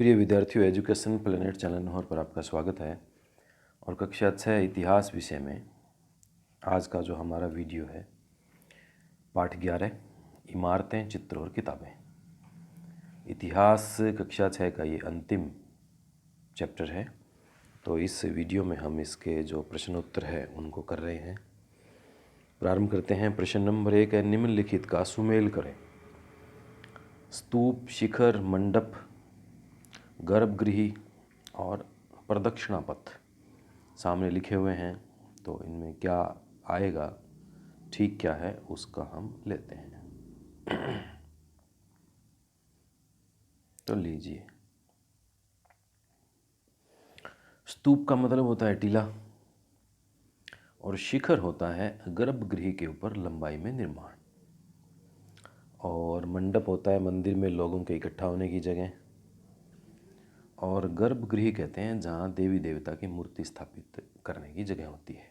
प्रिय विद्यार्थियों, education planet channel पर आपका स्वागत है। और कक्षा 6 इतिहास विषय में आज का जो हमारा वीडियो है, पाठ 11 इमारतें, चित्र और किताबें। इतिहास कक्षा 6 का ये अंतिम चैप्टर है। तो इस वीडियो में हम इसके जो प्रश्न उत्तर है उनको कर रहे हैं। प्रारंभ करते हैं। प्रश्न नंबर 1 है, निम्नलिखित का सुमेल करें। स्तूप, शिखर, मंडप, गर्भगृह और प्रदक्षिणा पथ सामने लिखे हुए हैं। तो इनमें क्या आएगा, ठीक क्या है, उसका हम लेते हैं। तो लीजिए, स्तूप का मतलब होता है टीला, और शिखर होता है गर्भगृह के ऊपर लंबाई में निर्माण, और मंडप होता है मंदिर में लोगों के इकट्ठा होने की जगह, और गर्भगृह कहते हैं जहाँ देवी देवता की मूर्ति स्थापित करने की जगह होती है।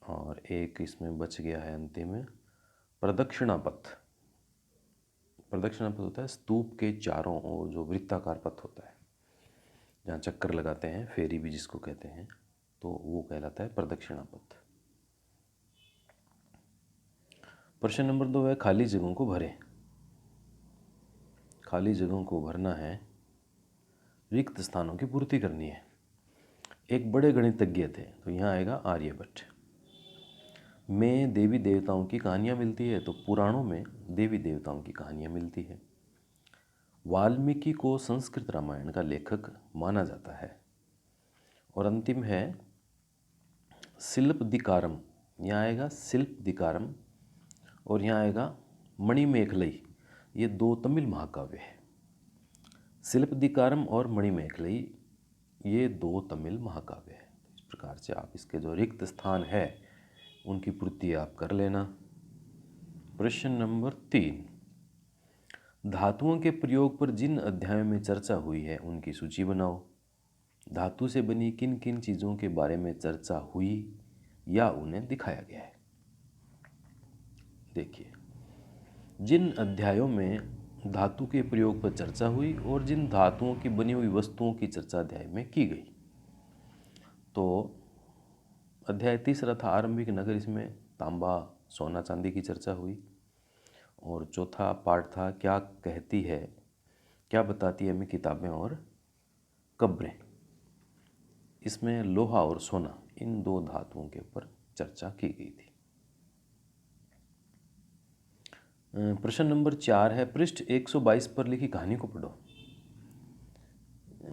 और एक इसमें बच गया है अंतिम में, प्रदक्षिणा पथ। प्रदक्षिणा पथ होता है स्तूप के चारों ओर जो वृत्ताकार पथ होता है, जहाँ चक्कर लगाते हैं, फेरी भी जिसको कहते हैं, तो वो कहलाता है प्रदक्षिणा पथ। प्रश्न नंबर 2 है, खाली जगहों को भरें। खाली जगहों को भरना है, रिक्त स्थानों की पूर्ति करनी है। एक बड़े गणितज्ञ थे, तो यहाँ आएगा आर्यभट्ट। में देवी देवताओं की कहानियाँ मिलती है, तो पुराणों में देवी देवताओं की कहानियाँ मिलती है। वाल्मीकि को संस्कृत रामायण का लेखक माना जाता है। और अंतिम है शिल्पदिकारम। यहाँ आएगा शिल्पदिकारम, और यहाँ आएगा मणिमेखलई। ये दो तमिल महाकाव्य है। शिल्पदिकारम और मणिमेखलई ये दो तमिल महाकाव्य है। इस प्रकार से आप इसके जो रिक्त स्थान है उनकी पूर्ति आप कर लेना। प्रश्न नंबर 3, धातुओं के प्रयोग पर जिन अध्यायों में चर्चा हुई है उनकी सूची बनाओ। धातु से बनी किन किन चीज़ों के बारे में चर्चा हुई या उन्हें दिखाया गया है। देखिए, जिन अध्यायों में धातु के प्रयोग पर चर्चा हुई और जिन धातुओं की बनी हुई वस्तुओं की चर्चा अध्याय में की गई। तो अध्याय 3 था आरंभिक नगर, इसमें तांबा, सोना, चांदी की चर्चा हुई। और चौथा पार्ट था क्या कहती है, क्या बताती है हमें किताबें और कब्रें। इसमें लोहा और सोना, इन दो धातुओं के ऊपर चर्चा की गई थी। प्रश्न नंबर 4 है, पृष्ठ 122 पर लिखी कहानी को पढ़ो।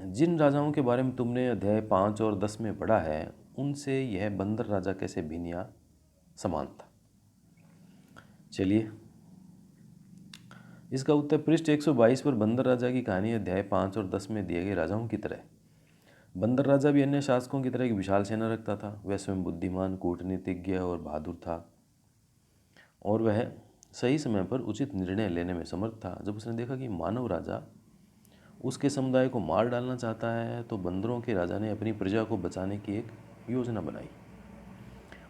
जिन राजाओं के बारे में तुमने अध्याय 5 और 10 में पढ़ा है उनसे यह बंदर राजा कैसे भिन्न या समान था। चलिए, इसका उत्तर पृष्ठ 122 पर बंदर राजा की कहानी अध्याय 5 और 10 में दिए गए राजाओं की तरह। बंदर राजा भी अन्य शासकों की तरह एक विशाल सेना रखता था। वह स्वयं बुद्धिमान, कूटनीतिज्ञ और बहादुर था, और वह सही समय पर उचित निर्णय लेने में समर्थ था। जब उसने देखा कि मानव राजा उसके समुदाय को मार डालना चाहता है, तो बंदरों के राजा ने अपनी प्रजा को बचाने की एक योजना बनाई।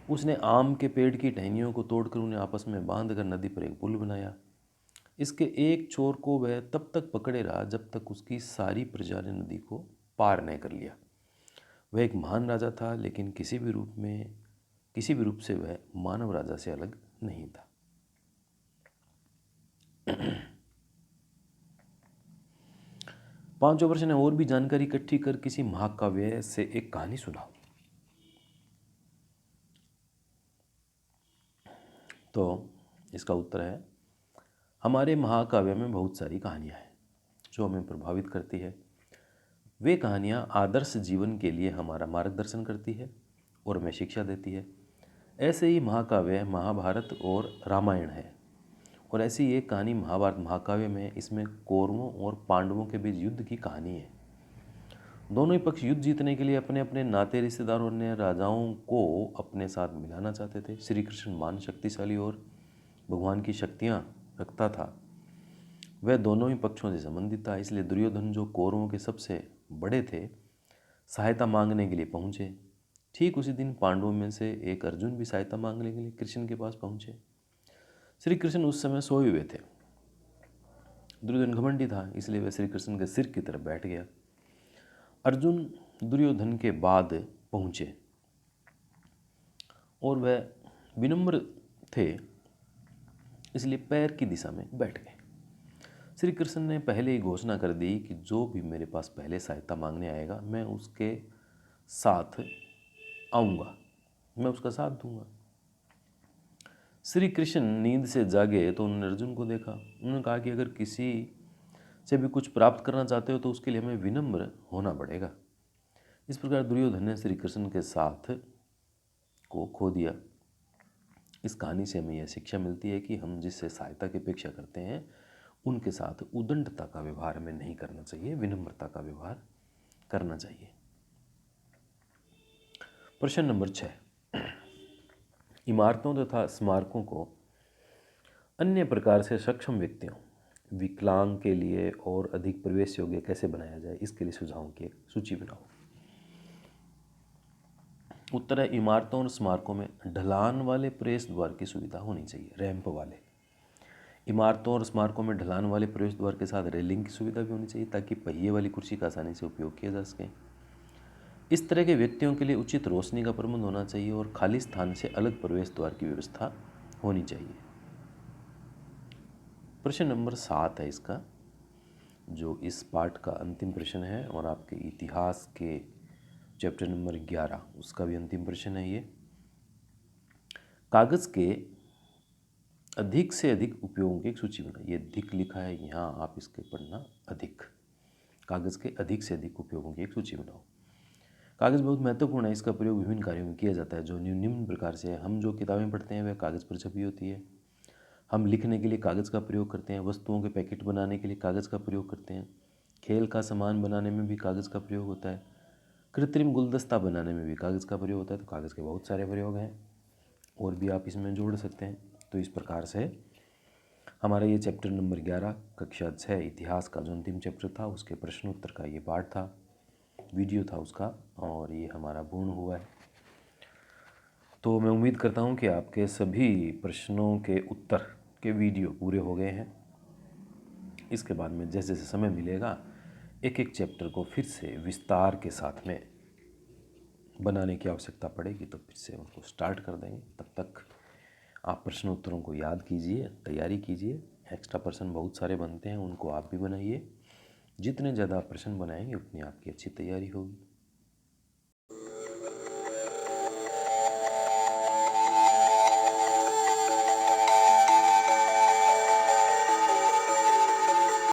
उसने आम के पेड़ की टहनियों को तोड़कर उन्हें आपस में बांधकर नदी पर एक पुल बनाया। इसके एक छोर को वह तब तक पकड़े रहा जब तक उसकी सारी प्रजा ने नदी को पार न कर लिया। वह एक महान राजा था, लेकिन किसी भी रूप से वह मानव राजा से अलग नहीं था। पांचों प्रश्न है, और भी जानकारी इकट्ठी कर किसी महाकाव्य से एक कहानी सुनाओ। तो इसका उत्तर है, हमारे महाकाव्य में बहुत सारी कहानियाँ हैं जो हमें प्रभावित करती है। वे कहानियाँ आदर्श जीवन के लिए हमारा मार्गदर्शन करती है और हमें शिक्षा देती है। ऐसे ही महाकाव्य महाभारत और रामायण है। और ऐसी एक कहानी महाभारत महाकाव्य में, इसमें कौरवों और पांडवों के बीच युद्ध की कहानी है। दोनों ही पक्ष युद्ध जीतने के लिए अपने अपने नाते रिश्तेदारों ने राजाओं को अपने साथ मिलाना चाहते थे। श्री कृष्ण महान, शक्तिशाली और भगवान की शक्तियाँ रखता था। वह दोनों ही पक्षों से संबंधित था, इसलिए दुर्योधन, जो कौरवों के सबसे बड़े थे, सहायता मांगने के लिए पहुँचे। ठीक उसी दिन पांडवों में से एक अर्जुन भी सहायता मांगने के लिए कृष्ण के पास पहुँचे। श्री कृष्ण उस समय सोए हुए थे। दुर्योधन घमंडी था, इसलिए वह श्री कृष्ण के सिर की तरफ बैठ गया। अर्जुन दुर्योधन के बाद पहुँचे और वह विनम्र थे, इसलिए पैर की दिशा में बैठ गए। श्री कृष्ण ने पहले ही घोषणा कर दी कि जो भी मेरे पास पहले सहायता मांगने आएगा मैं उसके साथ आऊँगा, मैं उसका साथ दूंगा। श्री कृष्ण नींद से जागे तो उन्होंने अर्जुन को देखा। उन्होंने कहा कि अगर किसी से भी कुछ प्राप्त करना चाहते हो तो उसके लिए हमें विनम्र होना पड़ेगा। इस प्रकार दुर्योधन ने श्री कृष्ण के साथ को खो दिया। इस कहानी से हमें यह शिक्षा मिलती है कि हम जिससे सहायता की अपेक्षा करते हैं उनके साथ उदंडता का व्यवहार हमें नहीं करना चाहिए, विनम्रता का व्यवहार करना चाहिए। प्रश्न नंबर 6, इमारतों तथा स्मारकों को अन्य प्रकार से सक्षम व्यक्तियों, विकलांग के लिए और अधिक प्रवेश योग्य कैसे बनाया जाए, इसके लिए सुझावों की एक सूची बनाओ। उत्तर है, इमारतों और स्मारकों में ढलान वाले प्रवेश द्वार की सुविधा होनी चाहिए, रैंप वाले। इमारतों और स्मारकों में ढलान वाले प्रवेश द्वार के साथ रेलिंग की सुविधा भी होनी चाहिए ताकि पहिए वाली कुर्सी का आसानी से उपयोग किया जा सके। इस तरह के व्यक्तियों के लिए उचित रोशनी का प्रबंध होना चाहिए और खाली स्थान से अलग प्रवेश द्वार की व्यवस्था होनी चाहिए। प्रश्न नंबर 7 है इसका, जो इस पाठ का अंतिम प्रश्न है और आपके इतिहास के चैप्टर नंबर 11 उसका भी अंतिम प्रश्न है ये। कागज़ के अधिक से अधिक उपयोगों की एक सूची बनाइए। ये अधिक लिखा है यहाँ, आप इसके पढ़ना अधिक। कागज़ के अधिक से अधिक उपयोगों की एक सूची बनाओ। कागज़ बहुत महत्वपूर्ण है, इसका प्रयोग विभिन्न कार्यों में किया जाता है जो निम्न प्रकार से है। हम जो किताबें पढ़ते हैं वह कागज़ पर छपी होती है। हम लिखने के लिए कागज़ का प्रयोग करते हैं, वस्तुओं के पैकेट बनाने के लिए कागज़ का प्रयोग करते हैं, खेल का सामान बनाने में भी कागज़ का प्रयोग होता है, कृत्रिम गुलदस्ता बनाने में भी कागज़ का प्रयोग होता है। तो कागज़ के बहुत सारे प्रयोग हैं और भी आप इसमें जोड़ सकते हैं। तो इस प्रकार से हमारा ये चैप्टर नंबर 11 कक्षा 6 इतिहास का जो अंतिम चैप्टर था उसके प्रश्न उत्तर का ये पार्ट था, वीडियो था उसका, और ये हमारा पूर्ण हुआ है। तो मैं उम्मीद करता हूँ कि आपके सभी प्रश्नों के उत्तर के वीडियो पूरे हो गए हैं। इसके बाद में जैसे जैसे समय मिलेगा एक एक चैप्टर को फिर से विस्तार के साथ में बनाने की आवश्यकता पड़ेगी तो फिर से उनको स्टार्ट कर देंगे। तब तक आप प्रश्न उत्तरों को याद कीजिए, तैयारी कीजिए। एक्स्ट्रा प्रश्न बहुत सारे बनते हैं, उनको आप भी बनाइए। जितने ज़्यादा प्रश्न बनाएंगे उतनी आपकी अच्छी तैयारी होगी।